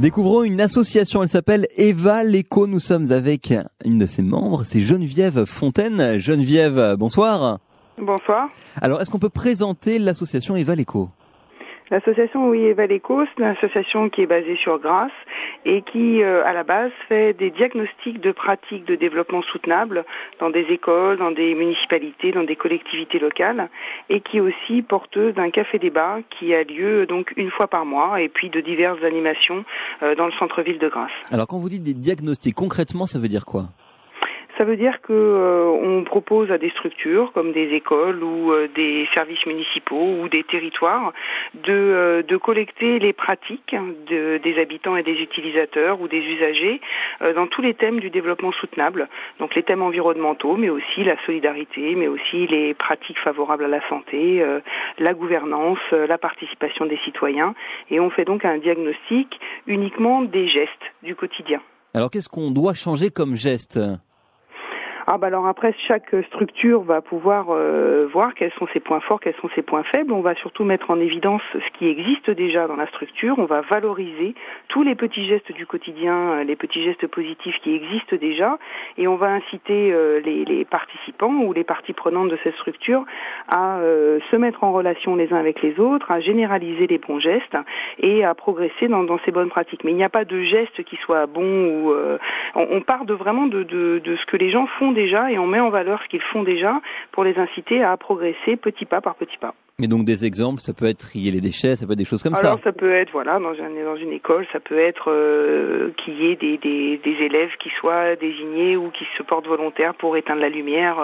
Découvrons une association, elle s'appelle Eva l'Éco. Nous sommes avec une de ses membres, c'est Geneviève Fontaine. Geneviève, bonsoir. Bonsoir. Alors, est-ce qu'on peut présenter l'association Eva l'Éco ? L'association Eva l'Éco, c'est une association qui est basée sur Grasse et qui, à la base, fait des diagnostics de pratiques de développement soutenable dans des écoles, dans des municipalités, dans des collectivités locales, et qui est aussi porteuse d'un café-débat qui a lieu donc une fois par mois, et puis de diverses animations dans le centre-ville de Grasse. Alors, quand vous dites des diagnostics, concrètement, ça veut dire quoi ? Ça veut dire que on propose à des structures comme des écoles ou des services municipaux ou des territoires de collecter les pratiques des habitants et des utilisateurs ou des usagers dans tous les thèmes du développement soutenable. Donc les thèmes environnementaux, mais aussi la solidarité, mais aussi les pratiques favorables à la santé, la gouvernance, la participation des citoyens. Et on fait donc un diagnostic uniquement des gestes du quotidien. Alors qu'est-ce qu'on doit changer comme geste ? Alors après, chaque structure va pouvoir voir quels sont ses points forts, quels sont ses points faibles. On va surtout mettre en évidence ce qui existe déjà dans la structure. On va valoriser tous les petits gestes du quotidien, les petits gestes positifs qui existent déjà, et on va inciter les participants ou les parties prenantes de cette structure à se mettre en relation les uns avec les autres, à généraliser les bons gestes et à progresser dans ces bonnes pratiques. Mais il n'y a pas de geste qui soit bon ou on part vraiment de ce que les gens font déjà, et on met en valeur ce qu'ils font déjà pour les inciter à progresser petit pas par petit pas. Mais donc des exemples, ça peut être trier les déchets, ça peut être des choses comme ça. Alors ça peut être dans une école, ça peut être qu'il y ait des élèves qui soient désignés ou qui se portent volontaires pour éteindre la lumière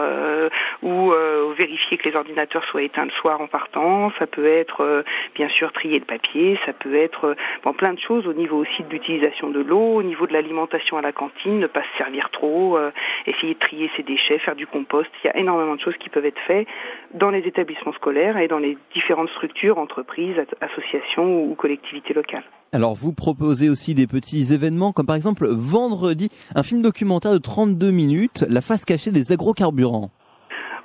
ou vérifier que les ordinateurs soient éteints le soir en partant. Ça peut être bien sûr trier le papier, ça peut être plein de choses au niveau aussi de l'utilisation de l'eau, au niveau de l'alimentation à la cantine, ne pas se servir trop, essayer de trier ses déchets, faire du compost. Il y a énormément de choses qui peuvent être faites dans les établissements scolaires et dans les différentes structures, entreprises, associations ou collectivités locales. Alors vous proposez aussi des petits événements comme par exemple vendredi, un film documentaire de 32 minutes, La face cachée des agrocarburants.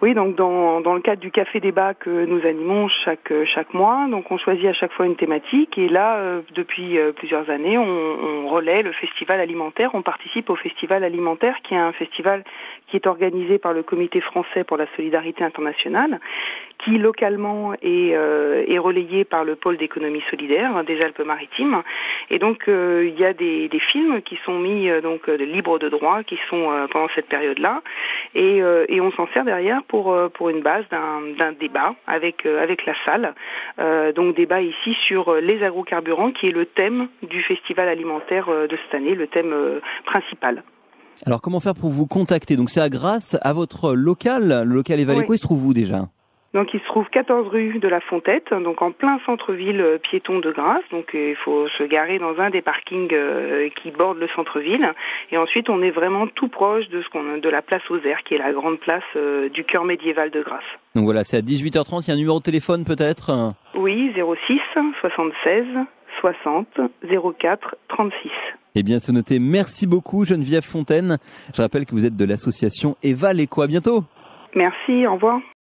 Oui, donc dans le cadre du café-débat que nous animons chaque mois, donc on choisit à chaque fois une thématique, et là, depuis plusieurs années, on relaie le festival alimentaire. On participe au festival alimentaire, qui est un festival qui est organisé par le Comité français pour la solidarité internationale, qui localement est relayé par le pôle d'économie solidaire des Alpes-Maritimes. Et donc il y a des films qui sont mis libres de droit, qui sont pendant cette période-là, et on s'en sert derrière pour une base d'un débat avec la salle. Donc débat ici sur les agrocarburants, qui est le thème du festival alimentaire de cette année, le thème principal. Alors comment faire pour vous contacter ? Donc c'est à Grasse, à votre local, le local Eva l'Éco, il se trouve où déjà ? Donc il se trouve 14 rue de la Fontette, donc en plein centre-ville piéton de Grasse. Donc il faut se garer dans un des parkings qui bordent le centre-ville. Et ensuite on est vraiment tout proche de la place aux Airs, qui est la grande place du cœur médiéval de Grasse. Donc voilà, c'est à 18h30, il y a un numéro de téléphone peut-être ? Oui, 06 76 60 04 36. Eh bien c'est noté, merci beaucoup Geneviève Fontaine. Je rappelle que vous êtes de l'association Eva l'Éco, à bientôt. Merci, au revoir.